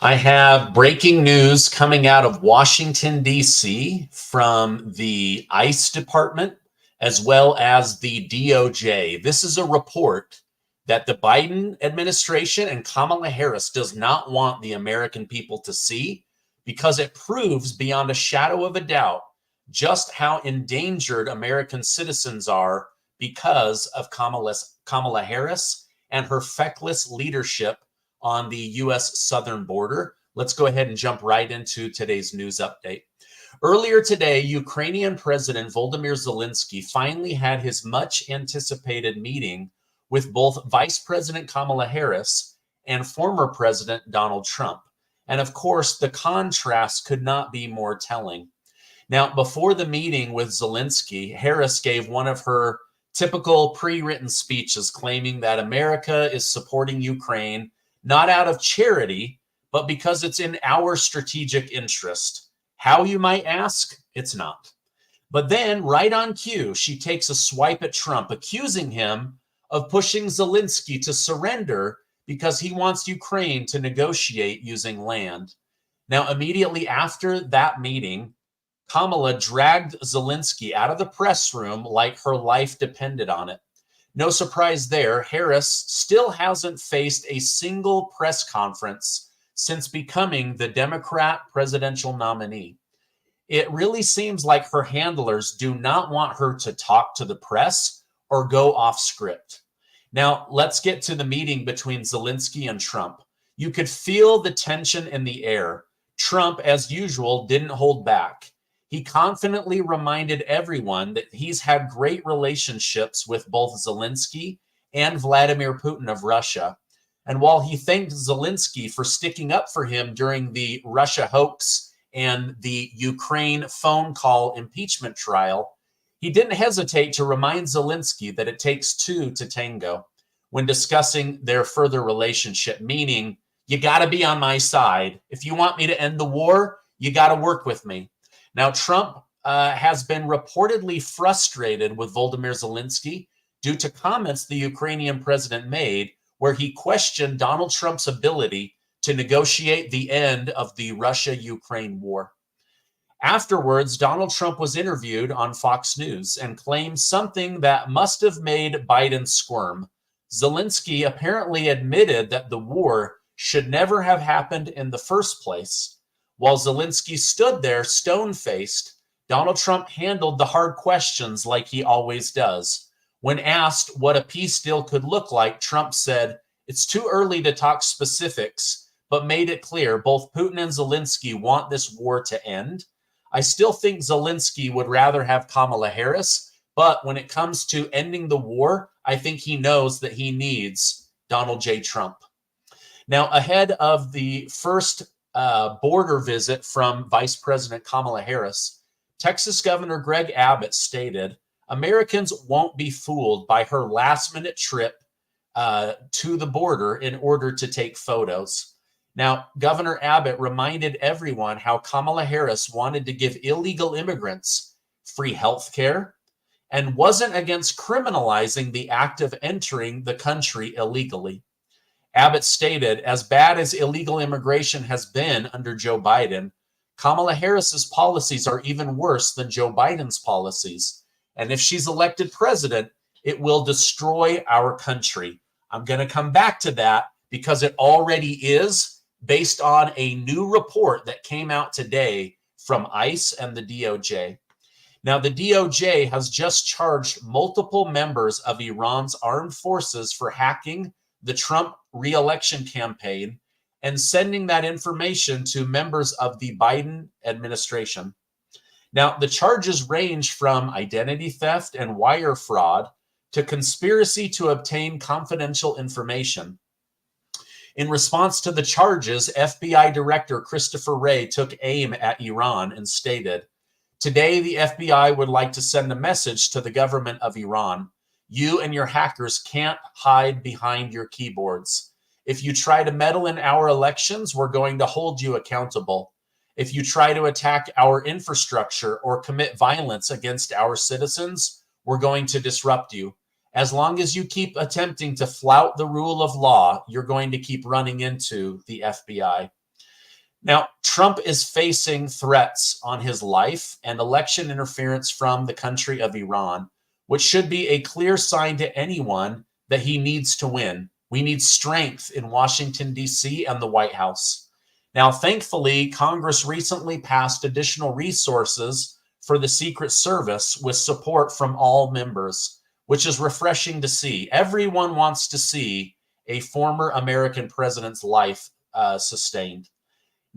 I have breaking news coming out of Washington, D.C. from the ICE department as well as the DOJ. This is a report that the Biden administration and Kamala Harris does not want the American people to see because it proves beyond a shadow of a doubt just how endangered American citizens are because of Kamala Harris and her feckless leadership on the U.S. southern border. Let's go ahead and jump right into today's news update. Earlier today, Ukrainian President Volodymyr Zelensky finally had his much anticipated meeting with both Vice President Kamala Harris and former President Donald Trump. And of course, the contrast could not be more telling. Now, before the meeting with Zelensky, Harris gave one of her typical pre-written speeches claiming that America is supporting Ukraine not out of charity, but because it's in our strategic interest. How, you might ask? It's not. But then, right on cue, she takes a swipe at Trump, accusing him of pushing Zelensky to surrender because he wants Ukraine to negotiate using land. Now, immediately after that meeting, Kamala dragged Zelensky out of the press room like her life depended on it. No surprise there, Harris still hasn't faced a single press conference since becoming the Democrat presidential nominee. It really seems like her handlers do not want her to talk to the press or go off script. Now, let's get to the meeting between Zelensky and Trump. You could feel the tension in the air. Trump, as usual, didn't hold back. He confidently reminded everyone that he's had great relationships with both Zelensky and Vladimir Putin of Russia. And while he thanked Zelensky for sticking up for him during the Russia hoax and the Ukraine phone call impeachment trial, he didn't hesitate to remind Zelensky that it takes two to tango when discussing their further relationship, meaning, you got to be on my side. If you want me to end the war, you got to work with me. Now, Trump has been reportedly frustrated with Volodymyr Zelensky due to comments the Ukrainian president made where he questioned Donald Trump's ability to negotiate the end of the Russia-Ukraine war. Afterwards, Donald Trump was interviewed on Fox News and claimed something that must have made Biden squirm. Zelensky apparently admitted that the war should never have happened in the first place. While Zelensky stood there stone-faced, Donald Trump handled the hard questions like he always does. When asked what a peace deal could look like, Trump said, "It's too early to talk specifics," but made it clear both Putin and Zelensky want this war to end. I still think Zelensky would rather have Kamala Harris, but when it comes to ending the war, I think he knows that he needs Donald J. Trump. Now, ahead of the first border visit from Vice President Kamala Harris, Texas Governor Greg Abbott stated, Americans won't be fooled by her last-minute trip to the border in order to take photos. Now, Governor Abbott reminded everyone how Kamala Harris wanted to give illegal immigrants free health care and wasn't against criminalizing the act of entering the country illegally. Abbott stated, as bad as illegal immigration has been under Joe Biden, Kamala Harris's policies are even worse than Joe Biden's policies. And if she's elected president, it will destroy our country. I'm going to come back to that because it already is based on a new report that came out today from ICE and the DOJ. Now, the DOJ has just charged multiple members of Iran's armed forces for hacking the Trump re-election campaign and sending that information to members of the Biden administration. Now, the charges range from identity theft and wire fraud to conspiracy to obtain confidential information. In response to the charges, FBI Director Christopher Wray took aim at Iran and stated, "Today, the FBI would like to send a message to the government of Iran. You and your hackers can't hide behind your keyboards. If you try to meddle in our elections, we're going to hold you accountable. If you try to attack our infrastructure or commit violence against our citizens, we're going to disrupt you. As long as you keep attempting to flout the rule of law, you're going to keep running into the FBI." Now, Trump is facing threats on his life and election interference from the country of Iran, which should be a clear sign to anyone that he needs to win. We need strength in Washington, D.C. and the White House. Now, thankfully, Congress recently passed additional resources for the Secret Service with support from all members, which is refreshing to see. Everyone wants to see a former American president's life sustained.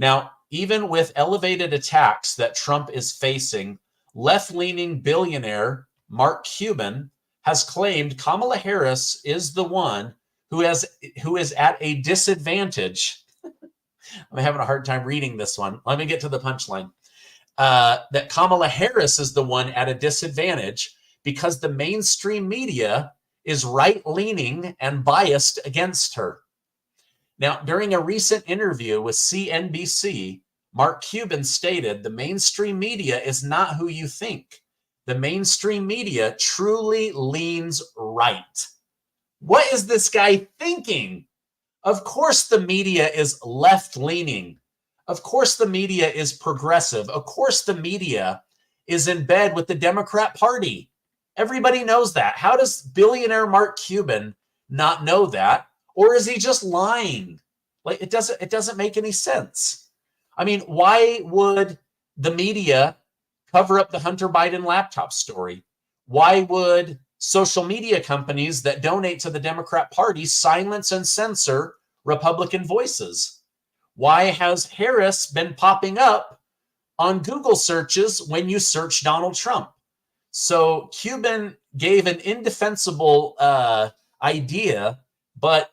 Now, even with elevated attacks that Trump is facing, left-leaning billionaire Mark Cuban has claimed Kamala Harris is the one who is at a disadvantage. I'm having a hard time reading this one. Let me get to the punchline. That Kamala Harris is the one at a disadvantage because the mainstream media is right-leaning and biased against her. Now, during a recent interview with CNBC, Mark Cuban stated, the mainstream media is not who you think. The mainstream media truly leans right. What is this guy thinking? Of course the media is left-leaning. Of course the media is progressive. Of course the media is in bed with the Democrat Party. Everybody knows that. How does billionaire Mark Cuban not know that? Or is he just lying? Like it doesn't make any sense. I mean, why would the media cover up the Hunter Biden laptop story? Why would social media companies that donate to the Democrat Party silence and censor Republican voices? Why has Harris been popping up on Google searches when you search Donald Trump? So Cuban gave an indefensible idea, but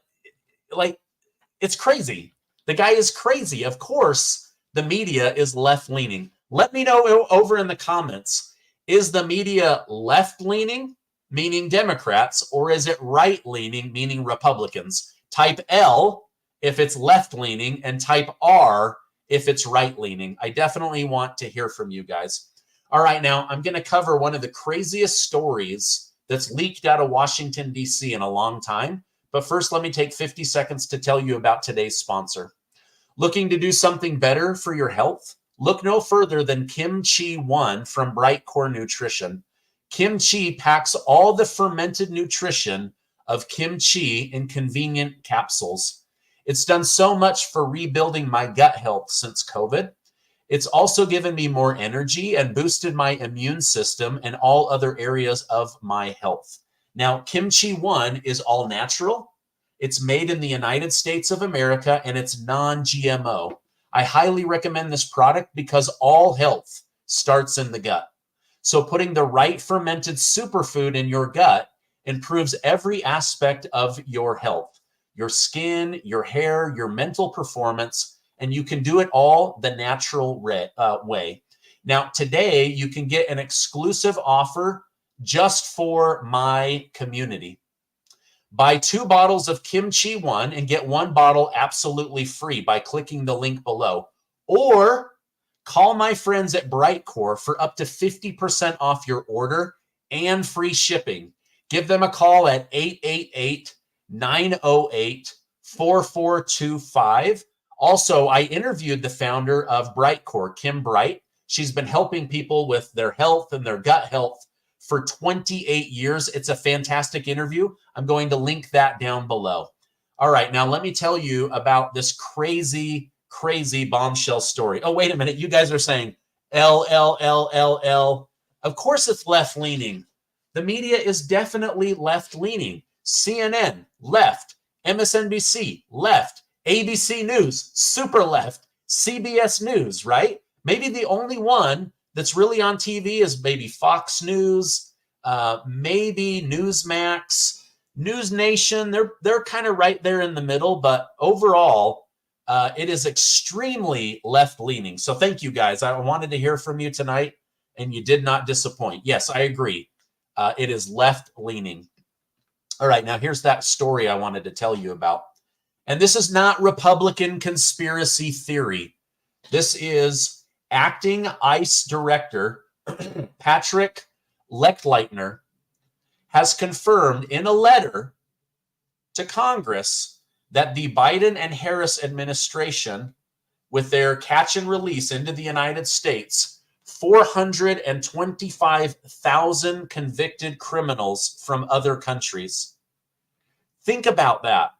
like, it's crazy. The guy is crazy. Of course, the media is left-leaning. Let me know over in the comments, is the media left-leaning, meaning Democrats, or is it right-leaning, meaning Republicans? Type L if it's left-leaning and type R if it's right-leaning. I definitely want to hear from you guys. All right, now I'm going to cover one of the craziest stories that's leaked out of Washington, D.C. in a long time. But first, let me take 50 seconds to tell you about today's sponsor. Looking to do something better for your health? Look no further than Kimchi 1 from Brightcore Nutrition. Kimchi packs all the fermented nutrition of kimchi in convenient capsules. It's done so much for rebuilding my gut health since COVID. It's also given me more energy and boosted my immune system and all other areas of my health. Now, Kimchi 1 is all natural. It's made in the United States of America and it's non-GMO. I highly recommend this product because all health starts in the gut. So putting the right fermented superfood in your gut improves every aspect of your health, your skin, your hair, your mental performance, and you can do it all the natural way. Now, today you can get an exclusive offer just for my community. Buy 2 bottles of Kimchi 1 and get 1 bottle absolutely free by clicking the link below. Or call my friends at Brightcore for up to 50% off your order and free shipping. Give them a call at 888-908-4425. Also, I interviewed the founder of Brightcore, Kim Bright. She's been helping people with their health and their gut health for 28 years. It's a fantastic interview. I'm going to link that down below. All right, now let me tell you about this crazy bombshell story. Oh, wait a minute. You guys are saying L. Of course it's left-leaning. The media is definitely left-leaning. CNN, left. MSNBC, left. ABC News, super left. CBS News, right? Maybe the only one that's really on TV is maybe Fox News, maybe Newsmax, News Nation. They're kind of right there in the middle, but overall, it is extremely left-leaning. So thank you, guys. I wanted to hear from you tonight, and you did not disappoint. Yes, I agree. It is left-leaning. All right, now here's that story I wanted to tell you about. And this is not Republican conspiracy theory. This is acting ICE director Patrick Lechtleitner has confirmed in a letter to Congress that the Biden and Harris administration with their catch and release into the United States, 425,000 convicted criminals from other countries. Think about that.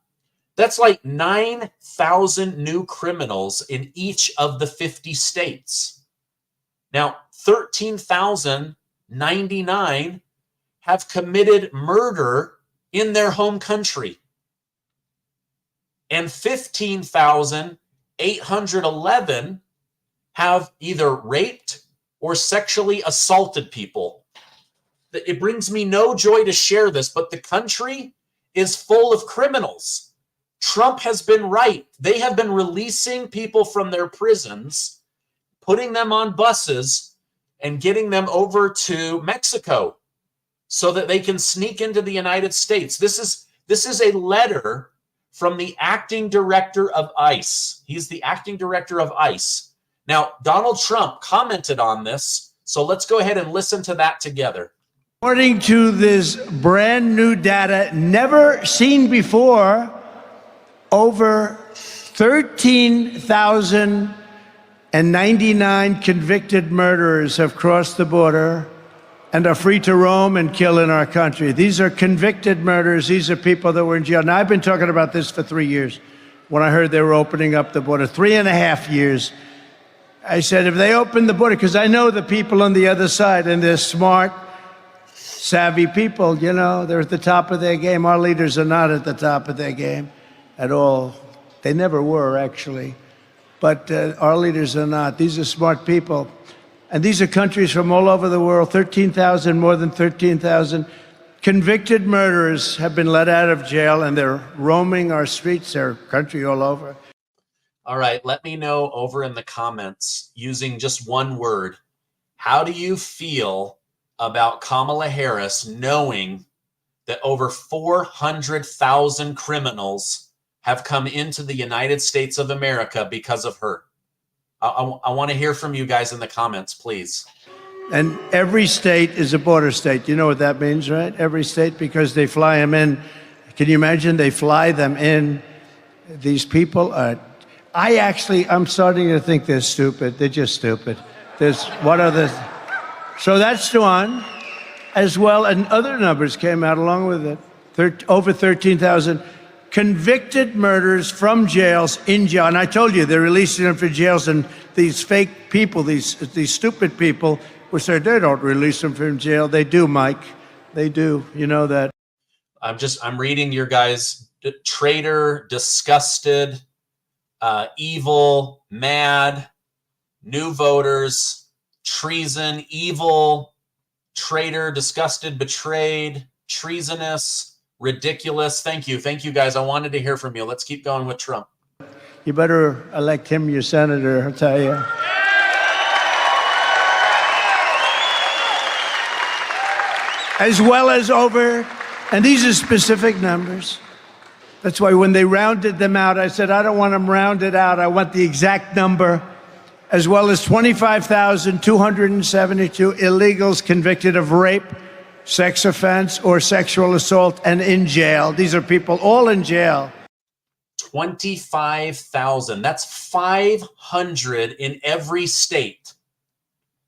That's like 9,000 new criminals in each of the 50 states. Now, 13,099 have committed murder in their home country. And 15,811 have either raped or sexually assaulted people. It brings me no joy to share this, but the country is full of criminals. Trump has been right. They have been releasing people from their prisons, putting them on buses, and getting them over to Mexico so that they can sneak into the United States. This is a letter from the acting director of ICE. He's the acting director of ICE. Now, Donald Trump commented on this, so let's go ahead and listen to that together. According to this brand new data, never seen before, over 13,099 convicted murderers have crossed the border and are free to roam and kill in our country. These are convicted murders. These are people that were in jail. Now, I've been talking about this for 3 years. When I heard they were opening up the border, 3.5 years, I said, if they open the border, because I know the people on the other side, and they're smart, savvy people, you know, they're at the top of their game. Our leaders are not at the top of their game at all. They never were, actually. But our leaders are not. These are smart people. And these are countries from all over the world, 13,000, more than 13,000. Convicted murderers have been let out of jail, and they're roaming our streets, their country all over. All right, let me know over in the comments, using just one word, how do you feel about Kamala Harris knowing that over 400,000 criminals have come into the United States of America because of her? I want to hear from you guys in the comments, please. And every state is a border state. You know what that means, right? Every state, because they fly them in. Can you imagine? They fly them in. These people are... I'm starting to think they're stupid. They're just stupid. So that's one, as well, and other numbers came out along with it. Over 13,000 convicted murders from jails, in jail. And I told you, they're releasing them from jails, and these fake people, these stupid people, will say they don't release them from jail. They do, Mike. They do. You know that. I'm reading your guys' traitor, disgusted, evil, mad, new voters, treason, evil, traitor, disgusted, betrayed, treasonous, ridiculous. Thank you. Thank you, guys. I wanted to hear from you. Let's keep going with Trump. You better elect him your senator, I'll tell you. As well as and these are specific numbers. That's why when they rounded them out, I said, I don't want them rounded out. I want the exact number, as well as 25,272 illegals convicted of rape, sex offense, or sexual assault and in jail. These are people all in jail. 25,000. That's 500 in every state.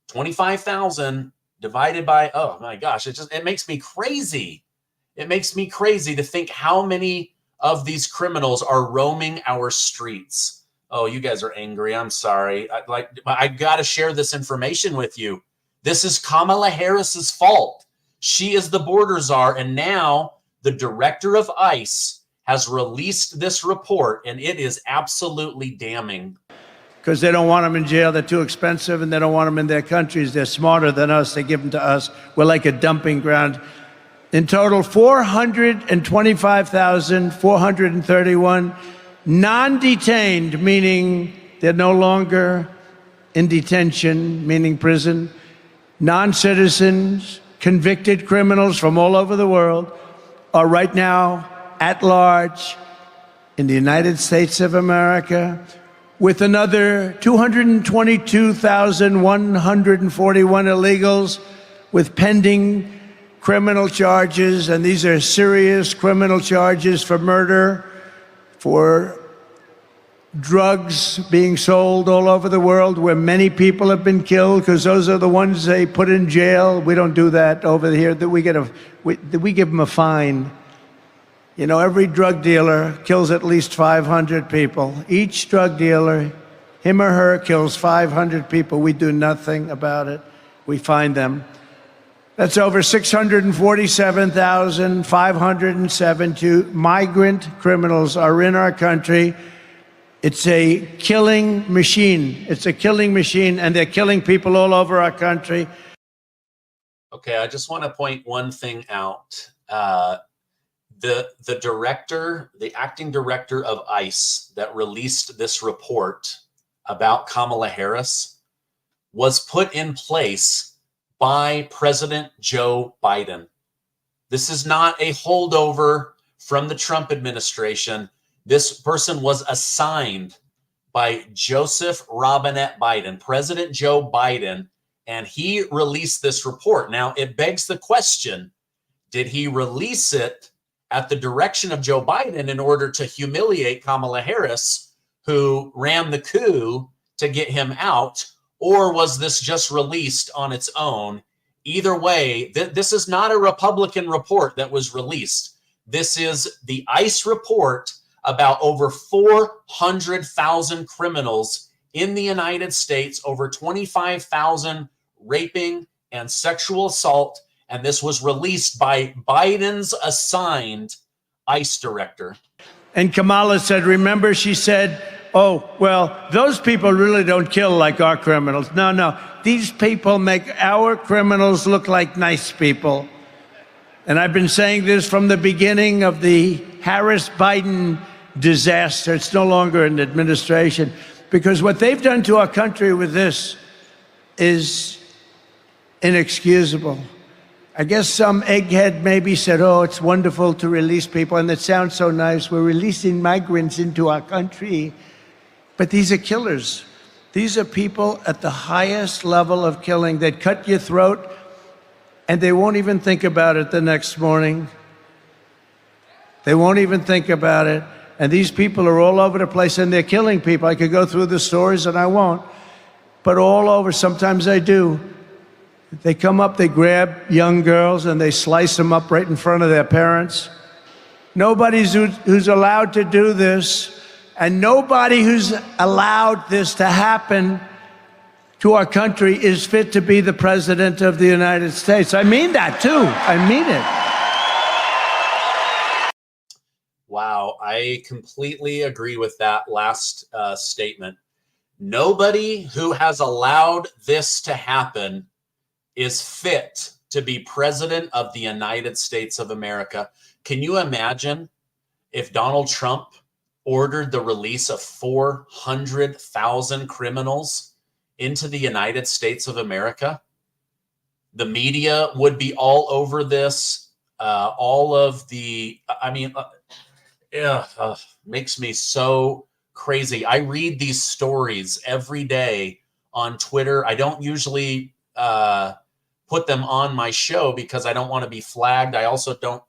25,000 divided by, oh my gosh, it makes me crazy. It makes me crazy to think how many of these criminals are roaming our streets. Oh, you guys are angry. I'm sorry. I got to share this information with you. This is Kamala Harris's fault. She is the border czar, and now the director of ICE has released this report, and it is absolutely damning. Because they don't want them in jail. They're too expensive, and they don't want them in their countries. They're smarter than us. They give them to us. We're like a dumping ground. In total, 425,431 non-detained, meaning they're no longer in detention, meaning prison, non-citizens, convicted criminals from all over the world are right now at large in the United States of America, with another 222,141 illegals with pending criminal charges, and these are serious criminal charges for murder, for drugs being sold all over the world where many people have been killed because those are the ones they put in jail. We don't do that over here. That we give them a fine. You know, every drug dealer kills at least 500 people. Each drug dealer, him or her, kills 500 people. We do nothing about it. We find them. That's over 647,572 migrant criminals are in our country. It's a killing machine. It's a killing machine, and they're killing people all over our country. Okay, I just want to point one thing out. The director, the acting director of ICE that released this report about Kamala Harris was put in place by President Joe Biden. This is not a holdover from the Trump administration. This person was assigned by Joseph Robinette Biden, President Joe Biden, and he released this report. Now, it begs the question, did he release it at the direction of Joe Biden in order to humiliate Kamala Harris, who ran the coup to get him out, or was this just released on its own? Either way, this is not a Republican report that was released. This is the ICE report about over 400,000 criminals in the United States, over 25,000 raping and sexual assault, and this was released by Biden's assigned ICE director. And Kamala said, remember, she said, oh, well, those people really don't kill like our criminals. No, no, these people make our criminals look like nice people. And I've been saying this from the beginning of the Harris-Biden disaster. It's no longer an administration, because what they've done to our country with this is inexcusable. I guess some egghead maybe said, oh, it's wonderful to release people, and it sounds so nice. We're releasing migrants into our country. But these are killers. These are people at the highest level of killing that cut your throat, and they won't even think about it the next morning. They won't even think about it. And these people are all over the place, and they're killing people. I could go through the stories, and I won't. But all over, sometimes I do. They come up, they grab young girls, and they slice them up right in front of their parents. Nobody who's allowed to do this, and nobody who's allowed this to happen to our country is fit to be the president of the United States. I mean that, too. I mean it. Wow, I completely agree with that last statement. Nobody who has allowed this to happen is fit to be president of the United States of America. Can you imagine if Donald Trump ordered the release of 400,000 criminals into the United States of America? The media would be all over this. All of the, I mean, makes me so crazy. I read these stories every day on Twitter. I don't usually put them on my show because I don't want to be flagged. I also don't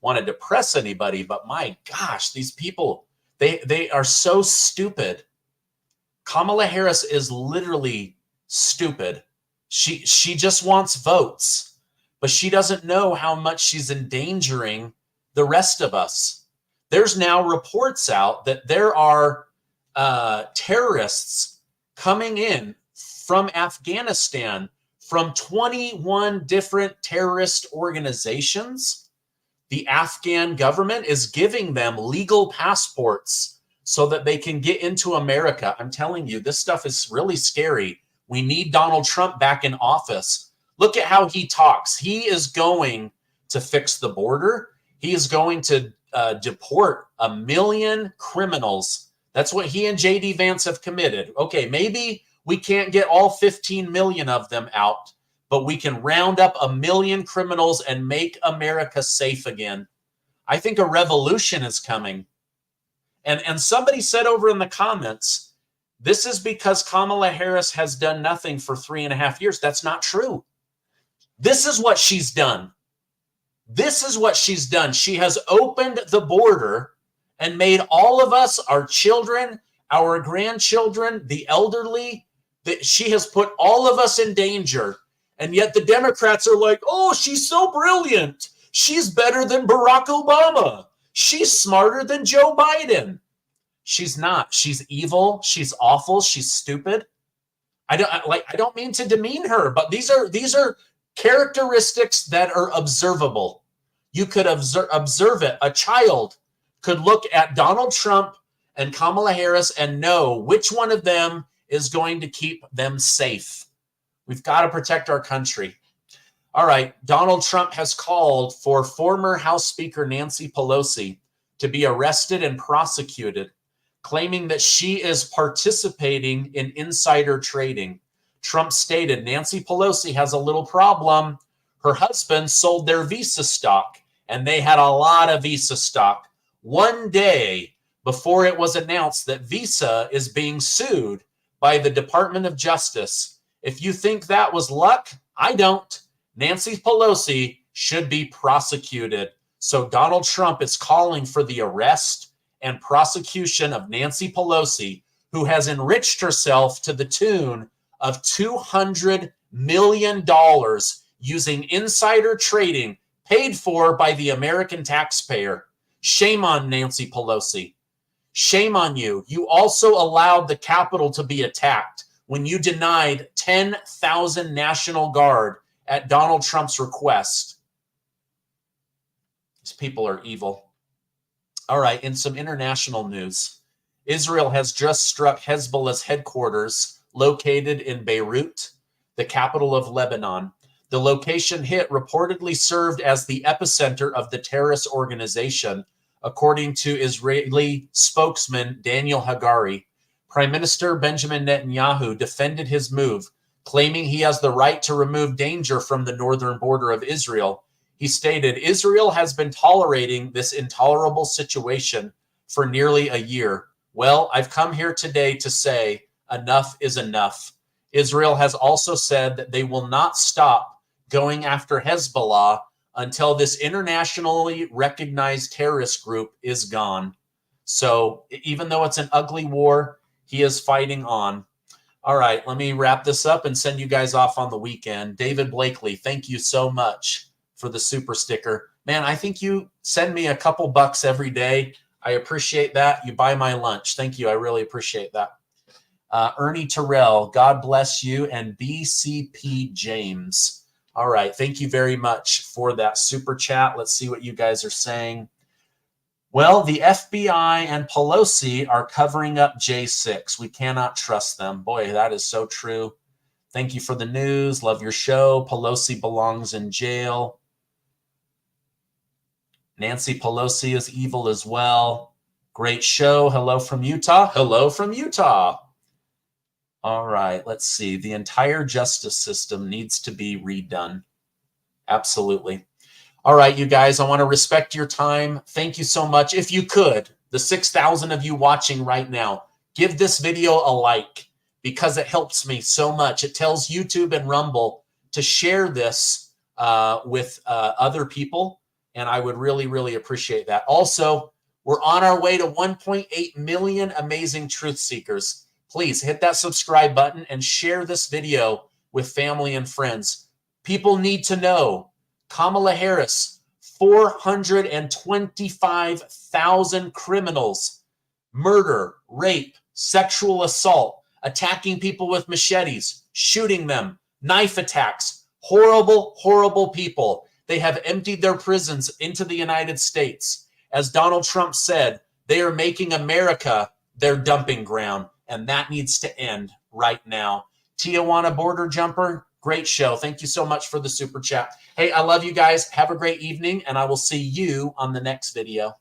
want to depress anybody, but my gosh, these people, they are so stupid. Kamala Harris is literally stupid. She just wants votes, but she doesn't know how much she's endangering the rest of us. There's now reports out that there are terrorists coming in from Afghanistan, from 21 different terrorist organizations. The Afghan government is giving them legal passports so that they can get into America. I'm telling you, this stuff is really scary. We need Donald Trump back in office. Look at how he talks. He is going to fix the border. He is going to deport 1 million criminals. That's what he and J.D. Vance have committed. Okay, maybe we can't get all 15 million of them out, but we can round up 1 million criminals and make America safe again. I think a revolution is coming. And somebody said over in the comments, this is because Kamala Harris has done nothing for 3.5 years. That's not true. This is what she's done. This is what she's done. She has opened the border and made all of us, our children, our grandchildren, the elderly, that she has put all of us in danger. And yet the Democrats are like, oh, she's so brilliant. She's better than Barack Obama. She's smarter than Joe Biden. She's not. She's evil. She's awful. She's stupid. I don't mean to demean her, but these are characteristics that are observable. You could observe it. A child could look at Donald Trump and Kamala Harris and know which one of them is going to keep them safe. We've got to protect our country. All right, Donald Trump has called for former House Speaker Nancy Pelosi to be arrested and prosecuted, claiming that she is participating in insider trading. Trump stated Nancy Pelosi has a little problem. Her husband sold their Visa stock, and they had a lot of Visa stock. One day before it was announced that Visa is being sued by the Department of Justice. If you think that was luck, I don't. Nancy Pelosi should be prosecuted. So Donald Trump is calling for the arrest and prosecution of Nancy Pelosi, who has enriched herself to the tune of $200 million using insider trading paid for by the American taxpayer. Shame on Nancy Pelosi. Shame on you. You also allowed the Capitol to be attacked when you denied 10,000 National Guard at Donald Trump's request. These people are evil. All right, in some international news, Israel has just struck Hezbollah's headquarters located in Beirut, the capital of Lebanon. The location hit reportedly served as the epicenter of the terrorist organization, according to Israeli spokesman Daniel Hagari. Prime Minister Benjamin Netanyahu defended his move, claiming he has the right to remove danger from the northern border of Israel. He stated, Israel has been tolerating this intolerable situation for nearly a year. Well, I've come here today to say enough is enough. Israel has also said that they will not stop going after Hezbollah until this internationally recognized terrorist group is gone. So even though it's an ugly war, he is fighting on. All right, let me wrap this up and send you guys off on the weekend. David Blakely, thank you so much for the super sticker. Man, I think you send me a couple bucks every day. I appreciate that. You buy my lunch. Thank you. I really appreciate that. Ernie Terrell, God bless you. And BCP James. All right. Thank you very much for that super chat. Let's see what you guys are saying. Well, the FBI and Pelosi are covering up J6. We cannot trust them. Boy, that is so true. Thank you for the news. Love your show. Pelosi belongs in jail. Nancy Pelosi is evil as well. Great show. Hello from Utah. Hello from Utah. All right, let's see. The entire justice system needs to be redone. Absolutely. All right, you guys, I want to respect your time. Thank you so much. If you could, the 6,000 of you watching right now, give this video a like because it helps me so much. It tells YouTube and Rumble to share this with other people, and I would really, really appreciate that. Also, we're on our way to 1.8 million amazing truth seekers. Please hit that subscribe button and share this video with family and friends. People need to know Kamala Harris, 425,000 criminals, murder, rape, sexual assault, attacking people with machetes, shooting them, knife attacks, horrible, horrible people. They have emptied their prisons into the United States. As Donald Trump said, they are making America their dumping ground, and that needs to end right now. Tijuana Border Jumper, great show. Thank you so much for the super chat. Hey, I love you guys. Have a great evening, and I will see you on the next video.